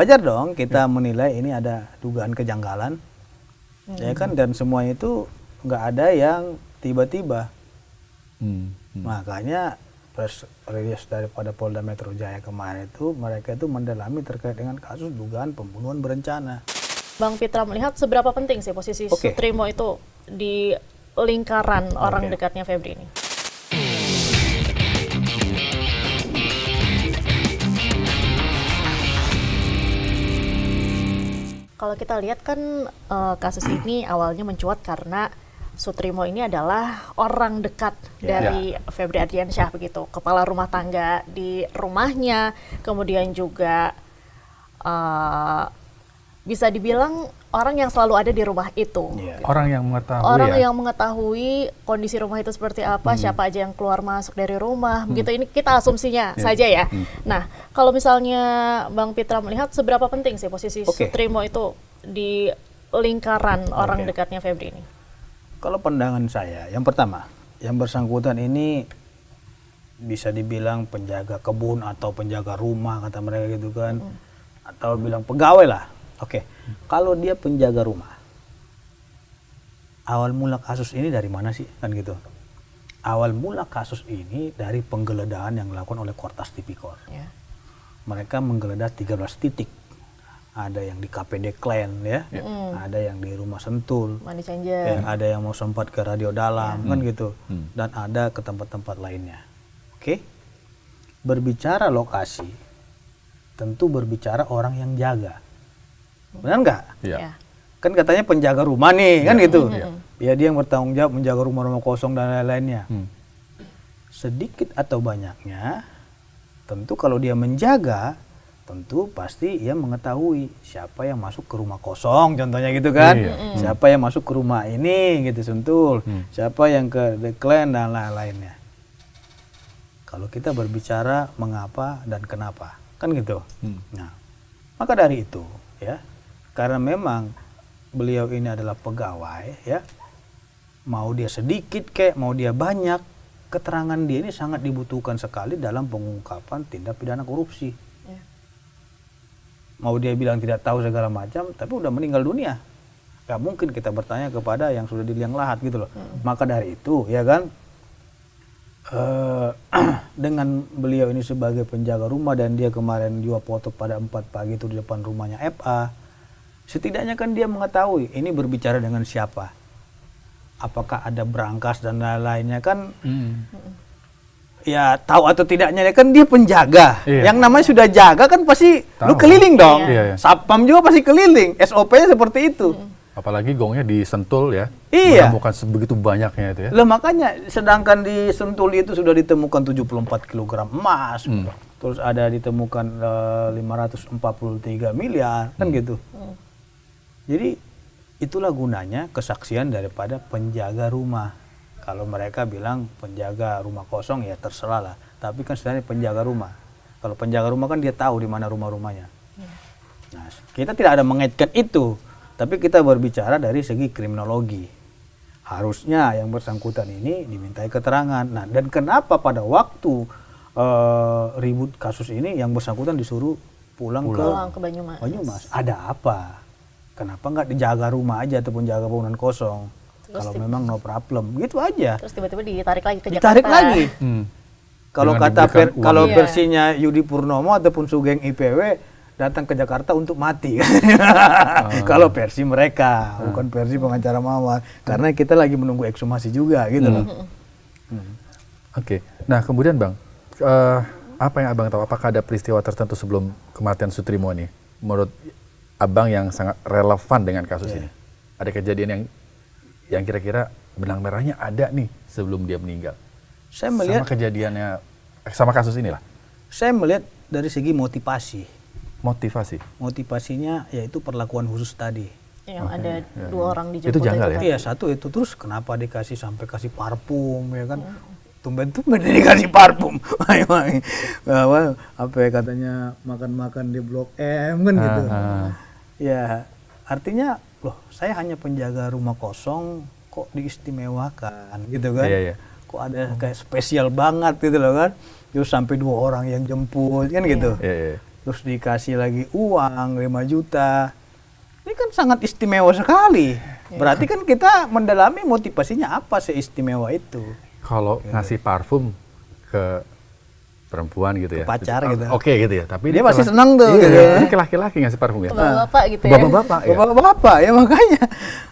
wajar dong kita menilai ini ada dugaan kejanggalan, ya kan, dan semuanya itu nggak ada yang tiba-tiba. Makanya press release daripada Polda Metro Jaya kemarin itu mereka itu mendalami terkait dengan kasus dugaan pembunuhan berencana. Bang Pitra melihat seberapa penting sih posisi Sutrimo itu di lingkaran orang dekatnya Febri ini? Kalau kita lihat kan kasus ini awalnya mencuat karena Sutrimo ini adalah orang dekat dari Febri Ardiansyah begitu, kepala rumah tangga di rumahnya, kemudian juga bisa dibilang orang yang selalu ada di rumah itu. Orang yang mengetahui. Orang yang mengetahui kondisi rumah itu seperti apa, siapa aja yang keluar masuk dari rumah, begitu. Ini kita asumsinya saja ya. Nah, kalau misalnya Bang Pitra melihat seberapa penting sih posisi Sutrimo itu di lingkaran orang dekatnya Febri ini? Kalau pandangan saya, yang pertama, yang bersangkutan ini bisa dibilang penjaga kebun atau penjaga rumah kata mereka gitu kan, atau bilang pegawai lah. Kalau dia penjaga rumah, awal mula kasus ini dari mana sih kan gitu? Awal mula kasus ini dari penggeledahan yang dilakukan oleh Kortas Tipikor. Mereka menggeledah 13 titik. Ada yang di KPD Klen ya, ada yang di rumah Sentul, ada yang mau sempat ke Radio Dalam kan gitu, dan ada ke tempat-tempat lainnya. Berbicara lokasi, tentu berbicara orang yang jaga, benar nggak? Kan katanya penjaga rumah nih kan gitu, ya dia yang bertanggung jawab menjaga rumah-rumah kosong dan lain-lainnya. Sedikit atau banyaknya, tentu kalau dia menjaga, tentu pasti ia mengetahui siapa yang masuk ke rumah kosong, contohnya gitu kan, siapa yang masuk ke rumah ini gitu Sentul, siapa yang ke The Klen dan lain-lainnya. Kalau kita berbicara mengapa dan kenapa, kan gitu. Nah, maka dari itu ya, karena memang beliau ini adalah pegawai ya, mau dia sedikit kek, mau dia banyak, keterangan dia ini sangat dibutuhkan sekali dalam pengungkapan tindak pidana korupsi. Mau dia bilang tidak tahu segala macam, tapi udah meninggal dunia. Gak mungkin kita bertanya kepada yang sudah di liang lahat gitu loh. Maka dari itu, ya kan, dengan beliau ini sebagai penjaga rumah dan dia kemarin juga foto pada 4 pagi itu di depan rumahnya FA, setidaknya kan dia mengetahui ini berbicara dengan siapa. Apakah ada berangkas dan lain-lainnya kan. Ya tahu atau tidaknya kan dia penjaga. Yang namanya sudah jaga kan pasti lu keliling dong. Satpam juga pasti keliling. SOP-nya seperti itu. Apalagi gongnya di Sentul ya. Menemukan sebegitu banyaknya itu ya. Lah makanya sedangkan di Sentul itu sudah ditemukan 74 kg emas. Terus ada ditemukan 543 miliar kan gitu. Jadi itulah gunanya kesaksian daripada penjaga rumah. Kalau mereka bilang penjaga rumah kosong ya terserah lah. Tapi kan sebenarnya penjaga rumah. Kalau penjaga rumah kan dia tahu di mana rumah-rumahnya. Nah, kita tidak ada mengaitkan itu. Tapi kita berbicara dari segi kriminologi. Harusnya yang bersangkutan ini dimintai keterangan. Nah, dan kenapa pada waktu ribut kasus ini yang bersangkutan disuruh pulang ke Banyumas? Ada apa? Kenapa nggak dijaga rumah aja ataupun jaga bangunan kosong? Kalau memang no problem, gitu aja. Terus tiba-tiba ditarik lagi ke Jakarta. Ditarik lagi. Kalau kalau versinya Yudi Purnomo ataupun Sugeng IPW datang ke Jakarta untuk mati. Kalau versi mereka, bukan versi pengacara Mawar. Karena kita lagi menunggu ekshumasi juga, gitu loh. Nah kemudian Bang, apa yang Abang tahu? Apakah ada peristiwa tertentu sebelum kematian Sutrimo ini? Menurut Abang yang sangat relevan dengan kasus ini? Ada kejadian yang kira-kira benang merahnya ada nih sebelum dia meninggal. Saya melihat sama kejadiannya, sama kasus inilah. Saya melihat dari segi motivasi. Motivasinya yaitu perlakuan khusus tadi. Yang ada 2 orang dijemput. Itu janggal ya? Iya, satu itu. Terus kenapa dikasih sampai kasih parfum ya kan? Tumben-tumben dikasih parfum. Apa ya katanya makan-makan di Blok M kan gitu. Ya, artinya loh, saya hanya penjaga rumah kosong kok diistimewakan gitu kan. Kok ada kayak spesial banget gitu loh kan. Terus sampai 2 orang yang jemput kan gitu. terus dikasih lagi uang 5 juta. Ini kan sangat istimewa sekali. Berarti kan kita mendalami motivasinya apa seistimewa itu. Kalau ngasih parfum ke perempuan gitu ya, ke pacar gitu. Oke gitu ya. Tapi dia masih senang tuh. Iya, gitu. ini ke laki-laki ngasih parfum ya. Ke bapak gitu ya. Bapak-bapak ya. Bapak-bapak ya, makanya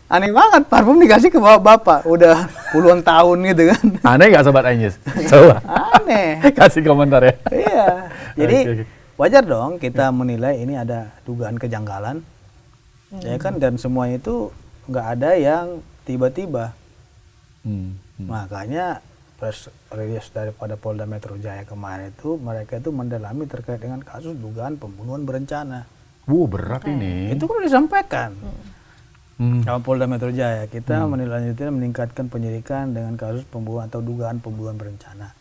aneh banget parfum dikasih ke bapak. Udah puluhan tahun gitu kan. Aneh nggak Sobat Anyus? Coba. Aneh. Kasih komentar ya. Iya. Jadi Oke. wajar dong kita menilai ini ada dugaan kejanggalan. Ya kan, dan semuanya itu nggak ada yang tiba-tiba. Makanya press release daripada Polda Metro Jaya kemarin itu, mereka itu mendalami terkait dengan kasus dugaan pembunuhan berencana. Berat ini. Itu kan disampaikan sama Polda Metro Jaya. Kita menindaklanjuti meningkatkan penyidikan dengan kasus pembunuhan atau dugaan pembunuhan berencana.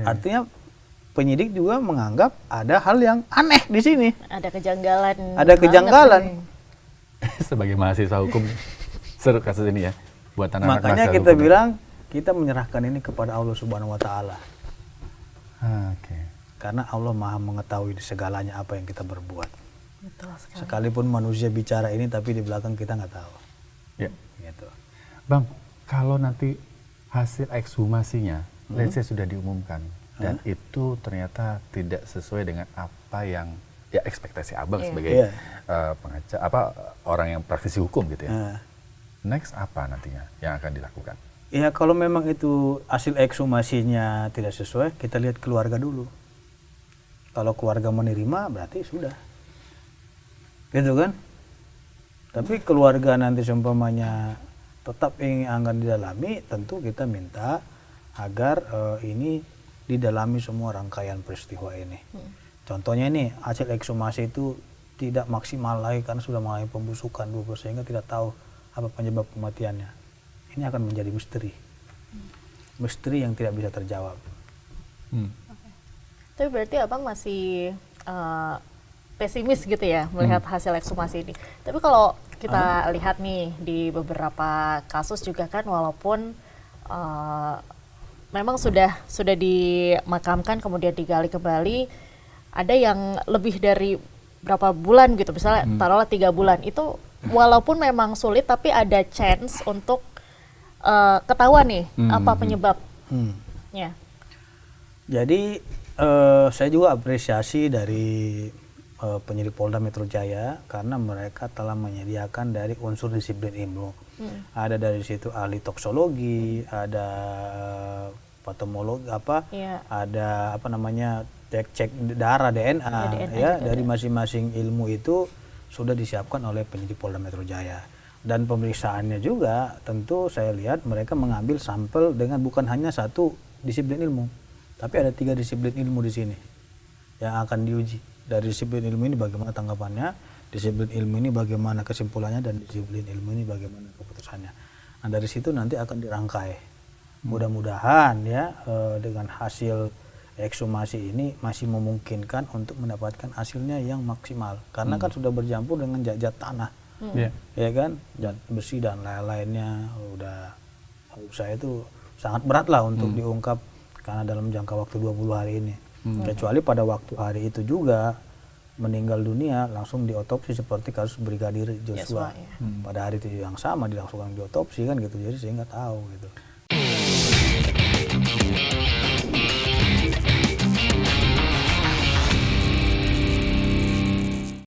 Artinya penyidik juga menganggap ada hal yang aneh di sini. Ada kejanggalan. Ada kejanggalan. Sebagai mahasiswa hukum, seru kasus ini ya. Buat anak-anak Makanya mahasiswa kita hukum. bilang, kita menyerahkan ini kepada Allah Subhanahu wa Ta'ala. Oke. Karena Allah Maha mengetahui segalanya apa yang kita berbuat. Betul sekali. Sekalipun manusia bicara ini, tapi di belakang kita nggak tahu. Ya. Gitu. Bang, kalau nanti hasil ekshumasinya, let's say sudah diumumkan, dan itu ternyata tidak sesuai dengan apa yang ya ekspektasi abang sebagai orang yang praktisi hukum gitu ya. Next apa nantinya yang akan dilakukan? Ya kalau memang itu hasil ekshumasinya tidak sesuai, kita lihat keluarga dulu. Kalau keluarga menerima berarti sudah, gitu kan? Tapi keluarga nanti seumpamanya tetap ingin akan didalami, tentu kita minta agar ini didalami semua rangkaian peristiwa ini. Contohnya ini hasil ekshumasi itu tidak maksimal lagi karena sudah mengalami pembusukan dulu sehingga tidak tahu apa penyebab kematiannya. Ini akan menjadi misteri. Misteri yang tidak bisa terjawab. Tapi berarti abang masih pesimis gitu ya melihat hasil ekshumasi ini. Tapi kalau kita lihat nih di beberapa kasus juga kan, walaupun memang sudah dimakamkan kemudian digali kembali, ada yang lebih dari berapa bulan gitu, misalnya taruhlah 3 bulan, itu walaupun memang sulit tapi ada chance untuk ketahuan nih apa penyebabnya. Jadi saya juga apresiasi dari penyidik Polda Metro Jaya karena mereka telah menyediakan dari unsur disiplin ilmu. Ada dari situ ahli toksologi, ada patologi ada apa namanya cek darah DNA ya dari masing-masing ilmu itu sudah disiapkan oleh penyidik Polda Metro Jaya. Dan pemeriksaannya juga tentu saya lihat mereka mengambil sampel dengan bukan hanya satu disiplin ilmu, tapi ada 3 disiplin ilmu di sini yang akan diuji. Dari disiplin ilmu ini bagaimana tanggapannya, disiplin ilmu ini bagaimana kesimpulannya, dan disiplin ilmu ini bagaimana keputusannya. Nah dari situ nanti akan dirangkai. Mudah-mudahan ya dengan hasil ekshumasi ini masih memungkinkan untuk mendapatkan hasilnya yang maksimal. Karena kan sudah bercampur dengan zat-zat tanah, ya kan, zat besi dan lain-lainnya. Saya itu sangat berat lah untuk diungkap karena dalam jangka waktu 20 hari ini. Kecuali pada waktu hari itu juga meninggal dunia langsung diotopsi seperti kasus Brigadir Joshua. Pada hari itu yang sama dilangsungkan diotopsi kan gitu, jadi saya nggak tahu gitu.